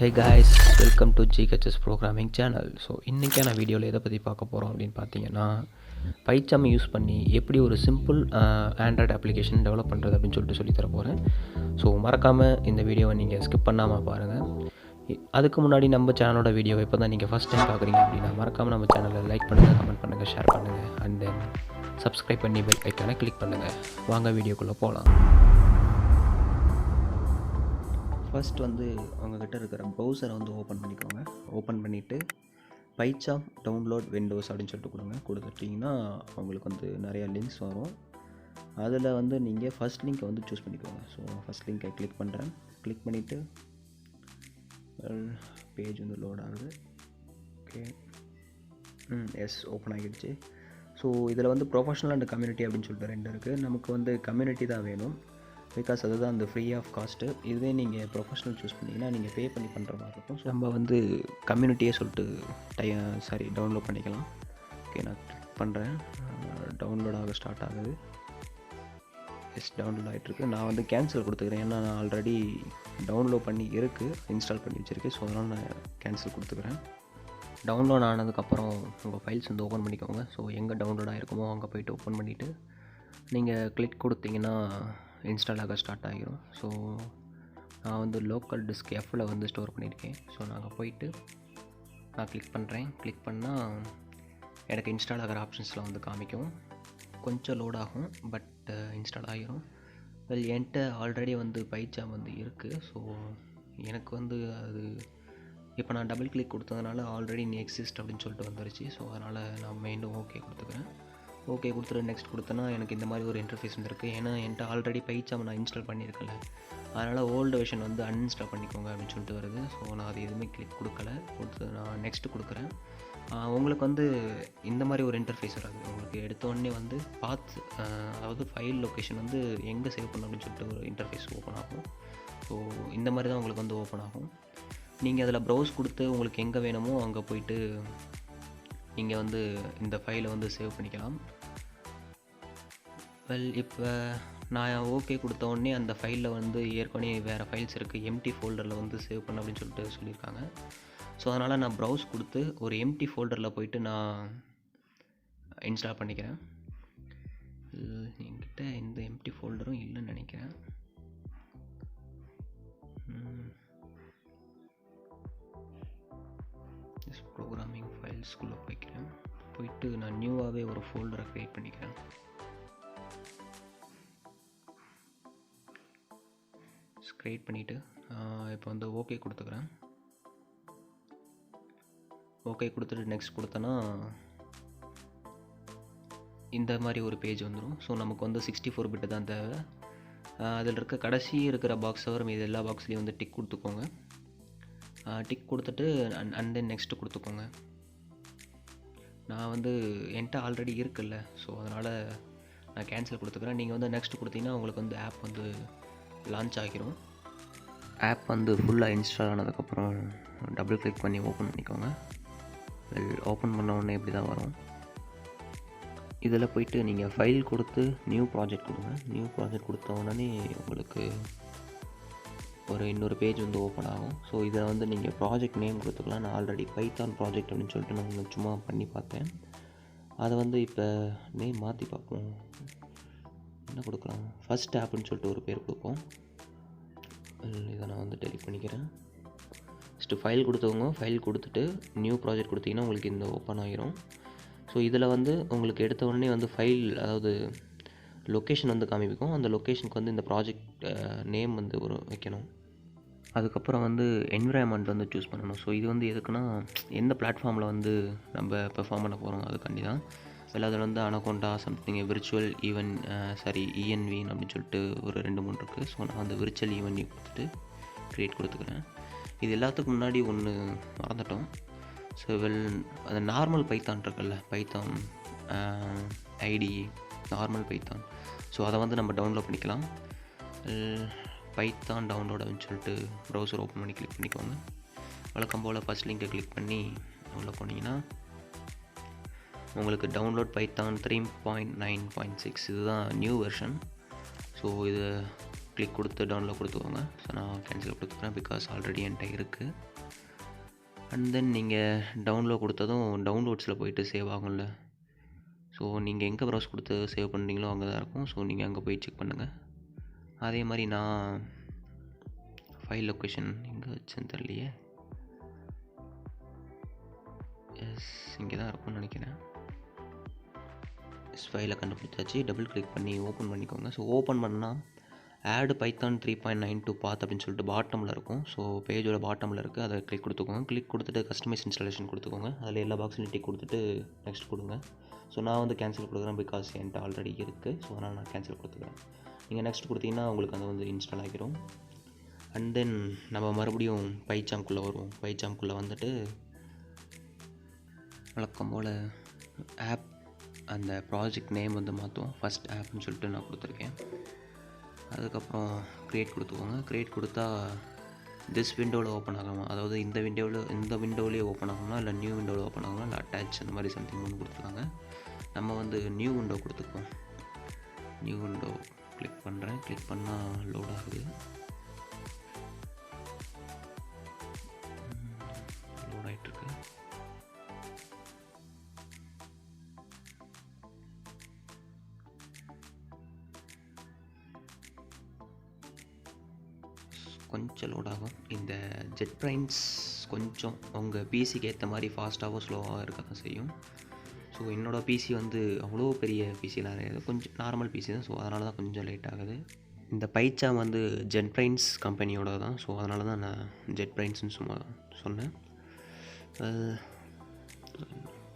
Hey guys, welcome to GHS Programming Channel. So இன்றைக்கான வீடியோவில் எதை பற்றி பார்க்க போகிறோம் அப்படின்னு பார்த்தீங்கன்னா, பைச்சாம் யூஸ் பண்ணி எப்படி ஒரு சிம்பிள் ஆண்ட்ராய்டு அப்ளிகேஷன் டெவலப் பண்ணுறது அப்படின்னு சொல்லிட்டு சொல்லித்தர போகிறேன். ஸோ மறக்காமல் இந்த வீடியோவை நீங்கள் ஸ்கிப் பண்ணாமல் பாருங்கள். அதுக்கு முன்னாடி நம்ம சேனலோட வீடியோவை இப்போ தான் நீங்கள் ஃபஸ்ட் டைம் பார்க்குறீங்க அப்படின்னா மறக்காமல் நம்ம சேனலை லைக் பண்ணுங்கள், கமெண்ட் பண்ணுங்கள், ஷேர் பண்ணுங்கள், அண்ட் தென் சப்ஸ்கிரைப் பண்ணி பெல் ஐக்கானை கிளிக் பண்ணுங்கள். வாங்க வீடியோக்குள்ளே போகலாம். ஃபஸ்ட் உங்கள்கிட்ட இருக்கிற ப்ரௌசரை ஓப்பன் பண்ணிக்கோங்க. ஓப்பன் பண்ணிவிட்டு பைச்சாம் டவுன்லோட் விண்டோஸ் அப்படின்னு சொல்லிட்டு கொடுத்துட்டிங்கன்னா உங்களுக்கு நிறையா லிங்க்ஸ் வரும். அதில் நீங்கள் ஃபஸ்ட் லிங்க்கை சூஸ் பண்ணிக்கோங்க. ஸோ ஃபஸ்ட் லிங்க்கை கிளிக் பண்ணுறேன். கிளிக் பண்ணிவிட்டு பேஜ் லோட் ஆகுது. ஓகே, எஸ், ஓப்பன் ஆகிடுச்சு. ஸோ இதில் ப்ரொஃபஷனல் அண்ட் கம்யூனிட்டி அப்படின்னு சொல்லிட்டு ரெண்டு இருக்குது. நமக்கு கம்யூனிட்டி தான் வேணும், பிகாஸ் அதுதான் அந்த ஃப்ரீ ஆஃப் காஸ்ட்டு. இதுவே நீங்கள் ப்ரொஃபஷனல் சூஸ் பண்ணிங்கன்னா நீங்கள் பே பண்ணி பண்ணுற மாதிரி இருக்கும். ஸோ நம்ம கம்யூனிட்டியே சொல்லிட்டு டவுன்லோட் பண்ணிக்கலாம். ஓகே, நான் கிளிக் பண்ணுறேன். டவுன்லோட் ஆக ஸ்டார்ட் ஆகுது. எஸ், டவுன்லோட் ஆகிட்டுருக்கு. நான் கேன்சல் கொடுத்துக்கிறேன், ஏன்னா நான் ஆல்ரெடி டவுன்லோட் பண்ணி இருக்குது, இன்ஸ்டால் பண்ணி வச்சுருக்கேன். ஸோ அதனால் நான் கேன்சல் கொடுத்துக்கிறேன். டவுன்லோட் ஆனதுக்கப்புறம் உங்கள் ஃபைல்ஸ் ஓப்பன் பண்ணிக்கோங்க. ஸோ எங்கே டவுன்லோட் ஆகிருக்குமோ அங்கே போய்ட்டு ஓப்பன் பண்ணிவிட்டு நீங்கள் கிளிக் கொடுத்தீங்கன்னா இன்ஸ்டால் ஆக ஸ்டார்ட் ஆகிரும். ஸோ நான் லோக்கல் டிஸ்க் எஃப்பில் ஸ்டோர் பண்ணியிருக்கேன். ஸோ நாங்கள் போயிட்டு நான் கிளிக் பண்ணுறேன். கிளிக் பண்ணால் எனக்கு இன்ஸ்டால் ஆகிற ஆப்ஷன்ஸில் காமிக்கும். கொஞ்சம் லோட் ஆகும், பட் இன்ஸ்டால் ஆகிரும். என்கிட்ட ஆல்ரெடி பைச்சாம் இருக்குது. ஸோ எனக்கு அது இப்போ நான் டபுள் கிளிக் கொடுத்ததுனால ஆல்ரெடி எக்ஸிஸ்ட் அப்படின்னு சொல்லிட்டு வந்துருச்சு. ஸோ அதனால் நான் மீண்டும் ஓகே கொடுத்துக்கிறேன். ஓகே கொடுத்துட்டு நெக்ஸ்ட் கொடுத்தேன்னா எனக்கு இந்த மாதிரி ஒரு இன்டர்ஃபேஸ் வந்துருக்கு. ஏன்னா என்கிட்ட ஆல்ரெடி பைச்சாம் நான் இன்ஸ்டால் பண்ணியிருக்கல, அதனால் ஓல்டு வெர்ஷன் அன்இன்ஸ்டால் பண்ணிக்கோங்க அப்படின்னு சொல்லிட்டு வருது. ஸோ நான் அது எதுவுமே கிளிக் கொடுத்து நான் நெக்ஸ்ட்டு கொடுக்குறேன். உங்களுக்கு இந்த மாதிரி ஒரு இன்டர்ஃபேஸ் வராது. உங்களுக்கு எடுத்தோடனே பாத், அதாவது ஃபைல் லொக்கேஷன் எங்கே சேவ் பண்ணணும் அப்படின்னு சொல்லிட்டு ஒரு இன்டர்ஃபேஸ் ஓப்பன் ஆகும். ஸோ இந்த மாதிரி தான் உங்களுக்கு ஓப்பன் ஆகும். நீங்கள் அதில் ப்ரௌஸ் கொடுத்து உங்களுக்கு எங்கே வேணுமோ அங்கே போயிட்டு நீங்கள் இந்த ஃபைலை சேவ் பண்ணிக்கலாம். இப்போ நான் ஓகே கொடுத்த உடனே அந்த ஃபைலில் ஏற்கனவே வேறு ஃபைல்ஸ் இருக்குது, எம்டி ஃபோல்டரில் சேவ் பண்ண அப்படின்னு சொல்லிட்டு சொல்லியிருக்காங்க. ஸோ அதனால் நான் ப்ரௌஸ் கொடுத்து ஒரு எம்டி ஃபோல்டரில் போயிட்டு நான் இன்ஸ்டால் பண்ணிக்கிறேன். என்கிட்ட எந்த எம்டி ஃபோல்டரும் இல்லைன்னு நினைக்கிறேன். ப்ரோக்ராமிங் ஃபைல்ஸ்குள்ளே போயிட்டு நான் நியூவாகவே ஒரு ஃபோல்டரை க்ரியேட் பண்ணிக்கிறேன். க்ரியேட் பண்ணிவிட்டு இப்போ ஓகே கொடுத்துக்கிறேன். ஓகே கொடுத்துட்டு நெக்ஸ்ட் கொடுத்தேன்னா இந்த மாதிரி ஒரு பேஜ் வந்துடும். ஸோ நமக்கு 64 பிட்டு தான் தேவை. அதில் இருக்க கடைசி இருக்கிற பாக்ஸ் தவிர மீது எல்லா பாக்ஸ்லேயும் டிக் கொடுத்துக்கோங்க. டிக் கொடுத்துட்டு அண்ட் தென் நெக்ஸ்ட்டு கொடுத்துக்கோங்க. நான் என்கிட்ட ஆல்ரெடி இருக்குல்ல, ஸோ அதனால் நான் கேன்சல் கொடுத்துக்கிறேன். நீங்கள் நெக்ஸ்ட் கொடுத்தீங்கன்னா உங்களுக்கு ஆப் லான்ச் ஆகிரும். ஆப் ஃபுல்லாக இன்ஸ்டால் ஆனதுக்கப்புறம் டபுள் கிளிக் பண்ணி ஓப்பன் பண்ணிக்கோங்க. ஓப்பன் பண்ண உடனே இப்படி தான் வரும். இதில் போயிட்டு நீங்கள் ஃபைல் கொடுத்து நியூ ப்ராஜெக்ட் கொடுங்க. நியூ ப்ராஜெக்ட் கொடுத்த உடனே உங்களுக்கு ஒரு இன்னொரு பேஜ் ஓப்பன் ஆகும். ஸோ இதில் நீங்கள் ப்ராஜெக்ட் நேம் கொடுத்துக்கலாம். நான் ஆல்ரெடி பைத்தான் ப்ராஜெக்ட் அப்படின்னு சொல்லிட்டு நான் சும்மா பண்ணி பார்த்தேன். அதை இப்போ நேம் மாற்றி பார்ப்போம். என்ன கொடுக்கலாம்? ஃபஸ்ட் ஆப்னு சொல்லிட்டு ஒரு பேர் கொடுப்போம். இதை நான் டெலிட் பண்ணிக்கிறேன். ஃபஸ்ட்டு ஃபைல் கொடுத்தவங்க ஃபைல் கொடுத்துட்டு நியூ ப்ராஜெக்ட் கொடுத்தீங்கன்னா உங்களுக்கு இந்த ஓப்பன் ஆகிரும். ஸோ இதில் உங்களுக்கு எடுத்த உடனே ஃபைல், அதாவது லொக்கேஷன் காமிக்கும். அந்த லொக்கேஷனுக்கு இந்த ப்ராஜெக்ட் நேம் ஒரு வைக்கணும். அதுக்கப்புறம் என்விரான்மெண்ட் சூஸ் பண்ணணும். ஸோ இது எதுக்குன்னா எந்த பிளாட்ஃபார்மில் நம்ம பெர்ஃபார்ம் பண்ண போகிறோம் அதுக்காண்டி தான். அதில் அனகோண்டா சம்திங் விர்ச்சுவல் இஎன்வின்னு அப்படின்னு சொல்லிட்டு ஒரு 2-3 இருக்குது. ஸோ நான் விர்ச்சுவல் ஈவென்ட் கொடுத்துட்டு க்ரியேட் கொடுத்துக்கிறேன். இது எல்லாத்துக்கும் முன்னாடி ஒன்று மறந்துட்டோம். ஸோ அந்த நார்மல் பைத்தான் இருக்குல்ல, Python ID normal Python. So அதை நம்ம டவுன்லோட் பண்ணிக்கலாம். பைத்தான் டவுன்லோட் அப்படின்னு சொல்லிட்டு ப்ரௌசர் ஓப்பன் பண்ணி கிளிக் பண்ணிக்கோங்க. வழக்கம் போல் ஃபஸ்ட் லிங்கை கிளிக் பண்ணி உள்ளே போனீங்கன்னா உங்களுக்கு டவுன்லோட் பைத்தான் 3.9.6 இதுதான் நியூ வெர்ஷன். ஸோ இது கிளிக் கொடுத்து டவுன்லோட் கொடுத்துக்கோங்க. ஸோ நான் கேன்சல் கொடுத்துக்கிறேன் பிகாஸ் ஆல்ரெடி என்கிட்ட இருக்குது. அண்ட் தென் நீங்கள் டவுன்லோட் கொடுத்ததும் டவுன்லோட்ஸில் போயிட்டு சேவ் ஆகும்ல. ஸோ நீங்கள் எங்கே ப்ரௌஸ் கொடுத்து சேவ் பண்ணுறீங்களோ அங்கே தான் இருக்கும். ஸோ நீங்கள் அங்கே போய் செக் பண்ணுங்கள். அதே மாதிரி நான் ஃபைல் லொக்கேஷன் எங்கே வச்சேன்னு தெரியலையே. எஸ், இங்கே தான் இருக்கும்னு நினைக்கிறேன். ஃபைலை கண்டுபிடிச்சாச்சு. டபுள் கிளிக் பண்ணி ஓப்பன் பண்ணிக்கோங்க. ஸோ ஓப்பன் பண்ணால் ஆட் பைத்தான் 3.92 பாத் அப்படின்னு சொல்லிட்டு பாட்டமில் இருக்கும். ஸோ பேஜோட பாட்டமில் இருக்குது. அதை கிளிக் கொடுத்துக்கோங்க. கிளிக் கொடுத்துட்டு கஸ்டமைஸ் இன்ஸ்டாலேஷன் கொடுத்துக்கோங்க. அதில் எல்லா பாக்ஸையும் டிக் கொடுத்துட்டு நெக்ஸ்ட் கொடுங்க. ஸோ நான் வந்து கேன்சல் கொடுக்குறேன் பிகாஸ் என்கிட்ட ஆல்ரெடி இருக்குது. ஸோ அதனால் நான் கேன்சல் கொடுத்துக்கிறேன். நீங்கள் நெக்ஸ்ட் கொடுத்தீங்கன்னா உங்களுக்கு அது வந்து இன்ஸ்டால் ஆகிரும். அண்ட் தென் நம்ம மறுபடியும் பைச்சாம்குள்ளே வருவோம். பைச்சாம்குள்ளே வந்துட்டு வழக்கம் போல் ஆப் அந்த ப்ராஜெக்ட் நேம் வந்து மாற்றுவோம். ஃபஸ்ட் ஆப்னு சொல்லிட்டு நான் கொடுத்துருக்கேன். அதுக்கப்புறம் க்ரியேட் கொடுத்துக்கோங்க. க்ரியேட் கொடுத்தா திஸ் விண்டோவில் ஓப்பன் ஆகணுமா, அதாவது இந்த விண்டோவிலே ஓப்பன் ஆகணுமா, இல்லை நியூ விண்டோவில் ஓப்பன் ஆகணுமா, இல்லை அட்டாச் அந்த மாதிரி சம்திங் ஒன்று கொடுத்துருக்காங்க. நம்ம வந்து நியூ விண்டோ கொடுத்துக்குவோம். நியூ விண்டோ கிளிக் பண்ணுறேன். கிளிக் பண்ணால் லோட் ஆகுது. லோட் ஆகிட்டுருக்கு. கொஞ்சம் லோட் ஆகும். இந்த ஜெட் பிரைன்ஸ் கொஞ்சம் உங்கள் பிசிக்கு ஏற்ற மாதிரி ஃபாஸ்ட்டாகவும் ஸ்லோவாக இருக்க தான் செய்யும். ஸோ என்னோடய பிசி வந்து அவ்வளோ பெரிய பிசிலாம் கிடையாது, கொஞ்சம் நார்மல் பிசி தான். ஸோ அதனால தான் கொஞ்சம் லேட் ஆகுது. இந்த பைச்சாம் வந்து ஜெட் பிரைன்ஸ் கம்பெனியோட தான். ஸோ அதனால தான் நான் ஜெட் பிரைன்ஸ்னு சும்மா சொன்னேன்.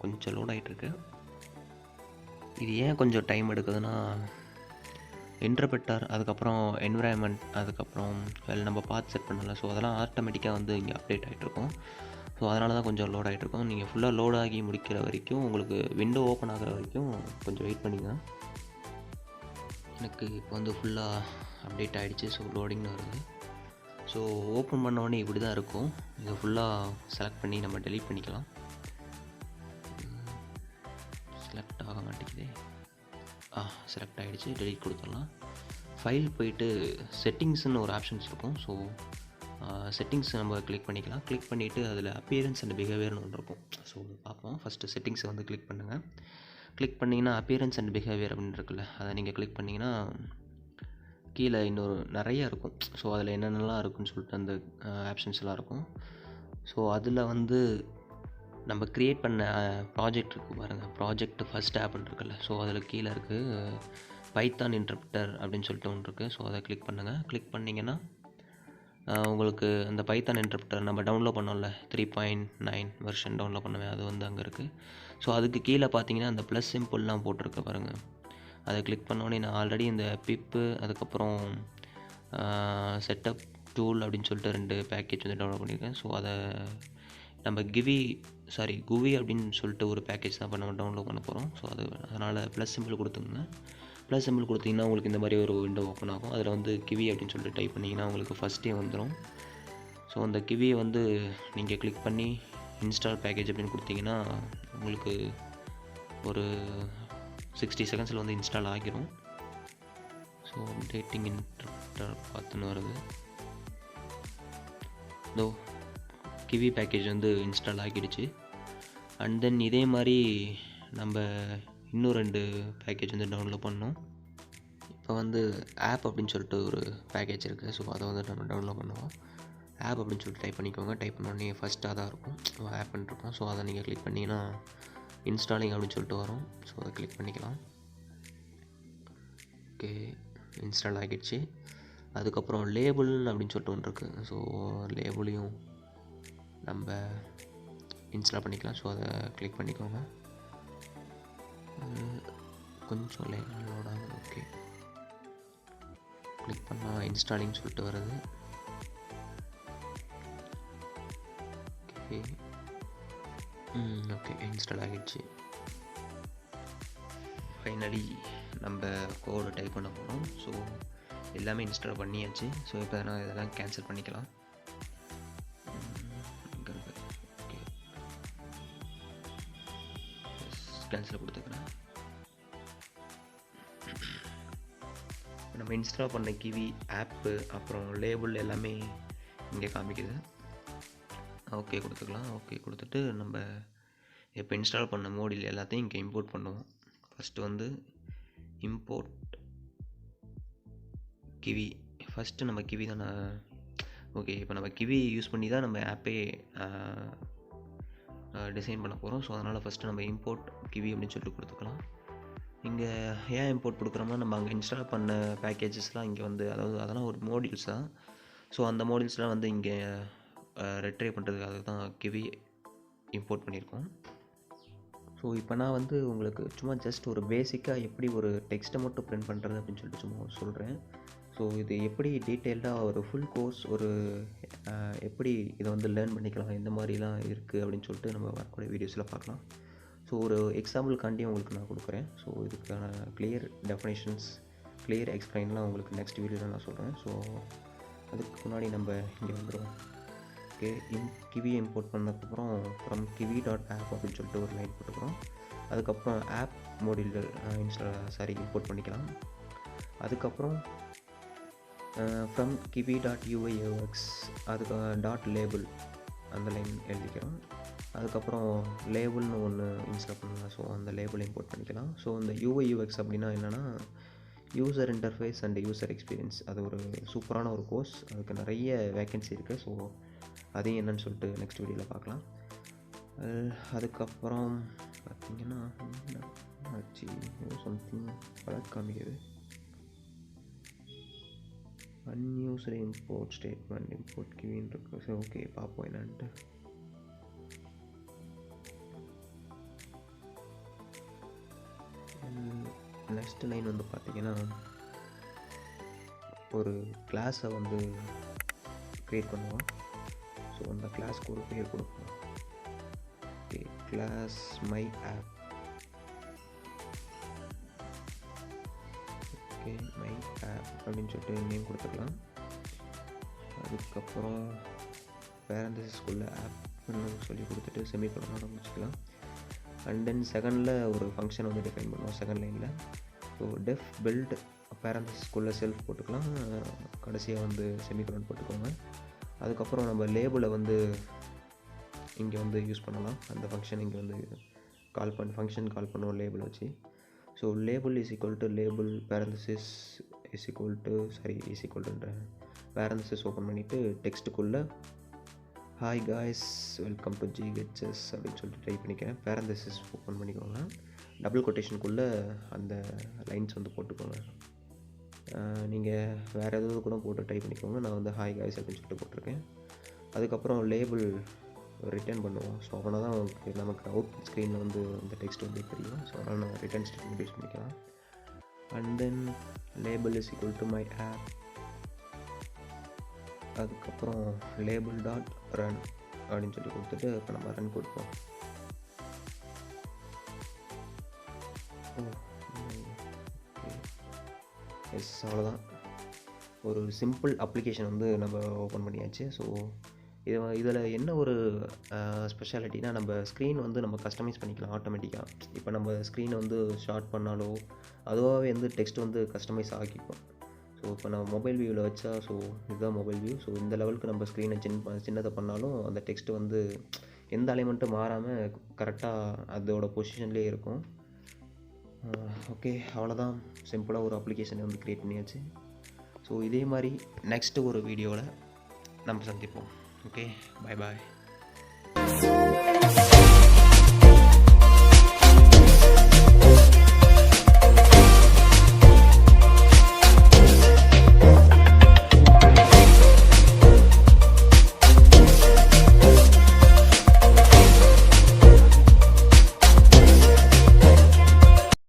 கொஞ்சம் லோட் ஆகிட்டுருக்கு. இது ஏன் கொஞ்சம் டைம் எடுக்குதுன்னா, இன்டர்பிரட்டர், அதுக்கப்புறம் என்விரான்மெண்ட், அதுக்கப்புறம் நம்ம பார்த்து செட் பண்ணலாம். ஸோ அதெல்லாம் ஆட்டோமேட்டிக்காக வந்து இங்கே அப்டேட் ஆகிட்ருக்கும். ஸோ அதனால தான் கொஞ்சம் லோட் ஆகிட்ருக்கும். நீங்கள் ஃபுல்லாக லோட் ஆகி முடிக்கிற வரைக்கும், உங்களுக்கு விண்டோ ஓப்பன் ஆகிற வரைக்கும் கொஞ்சம் வெயிட் பண்ணிங்க. எனக்கு இப்போ வந்து ஃபுல்லாக அப்டேட் ஆகிடுச்சு. ஸோ லோடிங்னு வருது. ஸோ ஓப்பன் பண்ண உடனே இப்படி தான் இருக்கும். இதை ஃபுல்லாக செலக்ட் பண்ணி நம்ம டெலீட் பண்ணிக்கலாம். செலக்ட் ஆக மாட்டேங்குதே. செலக்ட் ஆகிடுச்சு. டெலீட் கொடுத்துடலாம். ஃபைல் போயிட்டு செட்டிங்ஸ்னு ஒரு ஆப்ஷன்ஸ் இருக்கும். ஸோ செட்டிங்ஸ் நம்ம கிளிக் பண்ணிக்கலாம். கிளிக் பண்ணிவிட்டு அதில் அப்பியரன்ஸ் அண்ட் பிஹேவியர்னு ஒன்று இருக்கும். ஸோ பார்ப்போம். ஃபஸ்ட்டு செட்டிங்ஸை வந்து கிளிக் பண்ணுங்கள். கிளிக் பண்ணிங்கன்னா அப்பியரன்ஸ் அண்ட் பிஹேவியர் அப்படின்னு இருக்குல்ல, அதை நீங்கள் கிளிக் பண்ணிங்கன்னா கீழே இன்னொரு நிறையா இருக்கும். ஸோ அதில் என்னென்னலாம் இருக்குன்னு சொல்லிட்டு அந்த ஆப்ஷன்ஸ்லாம் இருக்கும். ஸோ அதில் வந்து நம்ம க்ரியேட் பண்ண ப்ராஜெக்ட் இருக்குது பாருங்கள். ப்ராஜெக்ட் ஃபஸ்ட் ஆப்னு இருக்குல்ல, ஸோ அதில் கீழே இருக்குது பைத்தான் இன்டர்பிரட்டர் அப்படின்னு சொல்லிட்டு ஒன்று இருக்குது. ஸோ அதை கிளிக் பண்ணுங்கள். கிளிக் பண்ணிங்கன்னா உங்களுக்கு அந்த பைத்தான் இன்டர்பிரட்டர் நம்ம டவுன்லோட் பண்ணோம்ல, 3.9 வெர்ஷன் டவுன்லோட் பண்ணுவேன், அது வந்து அங்கே இருக்குது. ஸோ அதுக்கு கீழே பார்த்தீங்கன்னா அந்த ப்ளஸ் சிம்பிள்லாம் போட்டிருக்கு பாருங்கள். அதை கிளிக் பண்ணோடனே நான் ஆல்ரெடி இந்த பிப்பு, அதுக்கப்புறம் செட்டப் டூல் அப்படின்னு சொல்லிட்டு 2 பேக்கேஜ் வந்து டவுன்லோட் பண்ணியிருக்கேன். ஸோ அதை நம்ம குவி அப்படின்னு சொல்லிட்டு ஒரு பேக்கேஜ் தான் இப்போ நம்ம டவுன்லோட் பண்ண போகிறோம். ஸோ அதனால் ப்ளஸ் சிம்பிள் கொடுத்துங்க. ப்ளஸ் சிம்பிள் கொடுத்தீங்கன்னா உங்களுக்கு இந்த மாதிரி ஒரு விண்டோ ஓப்பன் ஆகும். அதில் வந்து கிவி அப்படின்னு சொல்லிட்டு டைப் பண்ணிங்கன்னா உங்களுக்கு ஃபஸ்ட்டே வந்துடும். ஸோ அந்த கிவியை வந்து நீங்கள் கிளிக் பண்ணி இன்ஸ்டால் பேக்கேஜ் அப்படின்னு கொடுத்தீங்கன்னா உங்களுக்கு ஒரு 60 செகண்ட்ஸில் வந்து இன்ஸ்டால் ஆகிரும். ஸோ அப்டேட்டிங் இன்டர்பிரட்டர் பார்த்துன்னு வருது. இதோ கிவி பேக்கேஜ் வந்து இன்ஸ்டால் ஆகிடுச்சு. அண்ட் தென் இதே மாதிரி நம்ம இன்னும் 2 பேக்கேஜ் வந்து டவுன்லோட் பண்ணோம். இப்போ வந்து ஆப் அப்படின்னு சொல்லிட்டு ஒரு பேக்கேஜ் இருக்குது. ஸோ அதை வந்து நம்ம டவுன்லோட் பண்ணுவோம். ஆப் அப்படின்னு சொல்லிட்டு டைப் பண்ணிக்கோங்க. டைப் பண்ணோடனே ஃபஸ்ட்டாக தான் இருக்கும் ஆப்னு இருக்கும். ஸோ அதை நீங்கள் கிளிக் பண்ணிங்கன்னா இன்ஸ்டாலிங் அப்படின்னு சொல்லிட்டு வரும். ஸோ அதை கிளிக் பண்ணிக்கலாம். ஓகே, இன்ஸ்டால் ஆகிடுச்சு. அதுக்கப்புறம் லேபிள் அப்படின்னு சொல்லிட்டு ஒன்று இருக்குது. ஸோ லேபிளையும் நம்ம இன்ஸ்டால் பண்ணிக்கலாம். ஸோ அதை கிளிக் பண்ணிக்கோங்க. கொஞ்சம் லோட் ஆகுது. ஓகே, கிளிக் பண்ணால் இன்ஸ்டாலிங் சொல்லிட்டு வருது. ஓகே, இன்ஸ்டால் ஆகிடுச்சு. ஃபைனலி நம்ம கோடை டைப் பண்ண போகிறோம். ஸோ எல்லாமே இன்ஸ்டால் பண்ணியாச்சு. ஸோ இப்போ நான் இதெல்லாம் கேன்சல் பண்ணிக்கலாம். ஓகே, கேன்சல் கொடுத்துக்கிறேன். நம்ம நம்ம இன்ஸ்டால் பண்ண கிவி ஆப்பு அப்புறம் லேபிள் எல்லாமே இங்கே காமிக்குது. ஓகே கொடுத்துக்கலாம். ஓகே கொடுத்துட்டு நம்ம இப்போ இன்ஸ்டால் பண்ண மோடில் எல்லாத்தையும் இங்கே இம்போர்ட் பண்ணுவோம். ஃபஸ்ட்டு வந்து இம்போர்ட் கிவி. ஃபஸ்ட்டு நம்ம கிவி தானே. ஓகே, இப்போ நம்ம கிவி யூஸ் பண்ணி தான் நம்ம ஆப்பே டிசைன் பண்ண போகிறோம். ஸோ அதனால் ஃபஸ்ட்டு நம்ம இம்போர்ட் கிவி அப்படின்னு சொல்லிட்டு கொடுத்துக்கலாம். இங்கே ஏன் இம்போர்ட் கொடுக்குறோம்னா, நம்ம அங்கே இன்ஸ்டால் பண்ண பேக்கேஜஸ்லாம் இங்கே வந்து, அதாவது அதெல்லாம் ஒரு மோடியூல்ஸ் தான். ஸோ அந்த மோடியூல்ஸ்லாம் வந்து இங்கே ரெட்ரைவ் பண்ணுறதுக்காக தான் கிவி இம்போர்ட் பண்ணியிருக்கோம். ஸோ இப்போ நான் வந்து உங்களுக்கு சும்மா ஜஸ்ட் ஒரு பேசிக்காக எப்படி ஒரு டெக்ஸ்ட்டை மட்டும் பிரிண்ட் பண்ணுறது அப்படின்னு சொல்லிட்டு சும்மா சொல்கிறேன். ஸோ இது எப்படி டீட்டெயில்டாக ஒரு ஃபுல் கோர்ஸ் ஒரு எப்படி இதை வந்து லேர்ன் பண்ணிக்கலாம், எந்த மாதிரிலாம் இருக்குது அப்படின்னு சொல்லிட்டு நம்ம வரக்கூடிய வீடியோஸில் பார்க்கலாம். ஸோ ஒரு எக்ஸாம்பிள்காண்டி உங்களுக்கு நான் கொடுக்குறேன். ஸோ இதுக்கான கிளியர் டெஃபினேஷன்ஸ், கிளியர் எக்ஸ்பிளைன்லாம் உங்களுக்கு நெக்ஸ்ட் வீடியோவில் நான் சொல்கிறேன். ஸோ அதுக்கு முன்னாடி நம்ம இங்கே வந்துடுவோம். ஓகே, கிவி இம்போர்ட் பண்ணதுக்கப்புறம் ஃப்ரம் KIVY.app அப்படின்னு சொல்லிட்டு ஒரு லைன் போட்டுக்கிறோம். அதுக்கப்புறம் ஆப் மோடில் இம்போர்ட் பண்ணிக்கலாம். அதுக்கப்புறம் ஃப்ரம் KIVY.UIUX அதுக்கு .label அந்த லைன் எழுதிக்கிறோம். அதுக்கப்புறம் லேபிள்னு ஒன்று இன்ஸ்டால் பண்ணலாம். ஸோ அந்த லேபிள் இம்போர்ட் பண்ணிக்கலாம். ஸோ இந்த UIUX அப்படின்னா என்னென்னா, user interface and user experience. அது ஒரு சூப்பரான ஒரு கோர்ஸ். அதுக்கு நிறைய வேக்கன்சி இருக்குது. ஸோ அதையும் என்னன்னு சொல்லிட்டு நெக்ஸ்ட் வீடியோவில் பார்க்கலாம். அதுக்கப்புறம் பார்த்திங்கன்னா சம்திங் காமிக்குது. அன்யூஸ்டு இம்போர்ட் ஸ்டேட்மெண்ட் இம்போர்ட் கிவின்னு இருக்குது. ஸோ ஓகே, பார்ப்போம் என்னன்ட்டு. நெக்ஸ்ட் லைன் வந்து பார்த்திங்கன்னா, ஒரு கிளாஸை வந்து க்ரியேட் பண்ணுவோம். ஸோ அந்த கிளாஸ்க்கு ஒரு பேர் கொடுப்போம். Okay, class my app. Okay, my app அப்படின்னு சொல்லிட்டு நேம் கொடுத்துக்கலாம். அதுக்கப்புறம் பேரந்தசிஸ்குள்ள ஆப்னு சொல்லி கொடுத்துட்டு செமிகோலன் ஆரம்பிச்சுக்கலாம். அண்ட் தென் செகண்டில் ஒரு ஃபங்க்ஷன் வந்து டிஃபைன் பண்ணுவோம் செகண்ட் லைனில். ஸோ டெஃப் பில்ட் பேரந்தசிஸ்குள்ளே செல்ஃப் போட்டுக்கலாம். கடைசியாக வந்து செமிகோலன் போட்டுக்கோங்க. அதுக்கப்புறம் நம்ம லேபிளை வந்து இங்கே வந்து யூஸ் பண்ணலாம். அந்த ஃபங்க்ஷன் இங்கே வந்து ஃபங்க்ஷன் கால் பண்ணுவோம் லேபிள் வச்சு. So label is equal to label parenthesis is ஈக்குவல்ன்ற பேரந்தசிஸ் ஓப்பன் பண்ணிவிட்டு டெக்ஸ்ட்டுக்குள்ளே hi guys welcome to GHS அப்படின்னு சொல்லிட்டு டைப் பண்ணிக்கிறேன். பேரந்தசிஸ் ஓப்பன் பண்ணிக்கோங்க. டபுள் கொட்டேஷனுக்குள்ளே அந்த லைன்ஸ் வந்து போட்டுக்கோங்க. நீங்கள் வேறு ஏதாவது கூட போட்டு டைப் பண்ணிக்கோங்க. நான் வந்து ஹாய் காய்ஸ் அப்படின்னு சொல்லிட்டு போட்டிருக்கேன். அதுக்கப்புறம் லேபிள் ரிட்டர்ன் பண்ணுவோம். ஸோ அப்படின்னா தான் நமக்கு அவுட்புட் ஸ்க்ரீனில் வந்து இந்த டெக்ஸ்ட் வந்து தெரியும். ஸோ அதனால் நான் ரிட்டர்ன் ஸ்டேட்மெண்ட் யூஸ் பண்ணிக்கலாம். And then label is equal to my app. அதுக்கப்புறம் லேபிள் டாட் ரன் அப்படின்னு சொல்லி கொடுத்துட்டு இப்போ நம்ம ரன் கொடுப்போம். எஸ், அவ்வளோதான். ஒரு சிம்பிள் அப்ளிகேஷன் வந்து நம்ம ஓப்பன் பண்ணியாச்சு. ஸோ இதில் என்ன ஒரு ஸ்பெஷாலிட்டினா, நம்ம ஸ்க்ரீன் வந்து நம்ம கஸ்டமைஸ் பண்ணிக்கலாம் ஆட்டோமேட்டிக்காக. இப்போ நம்ம ஸ்க்ரீனை வந்து ஷார்ட் பண்ணாலோ அதுவாகவே வந்து டெக்ஸ்ட் வந்து கஸ்டமைஸ் ஆகிக்கும். ஸோ இப்போ நம்ம மொபைல் வியூவில் வச்சா, ஸோ இதுதான் மொபைல் வியூ. ஸோ இந்த லெவலுக்கு நம்ம ஸ்க்ரீனை சின்னதை பண்ணாலும் அந்த டெக்ஸ்ட்டு வந்து எந்த அலைமெண்ட்டும் மாறாமல் கரெக்டாக அதோட பொசிஷன்லேயே இருக்கும். ஓகே, அவ்வளோதான். சிம்பிளாக ஒரு அப்ளிகேஷனை வந்து க்ரியேட் பண்ணியாச்சு. ஸோ இதே மாதிரி நெக்ஸ்ட்டு ஒரு வீடியோவில் நம்ம சந்திப்போம். ஓகே, பாய் பாய்.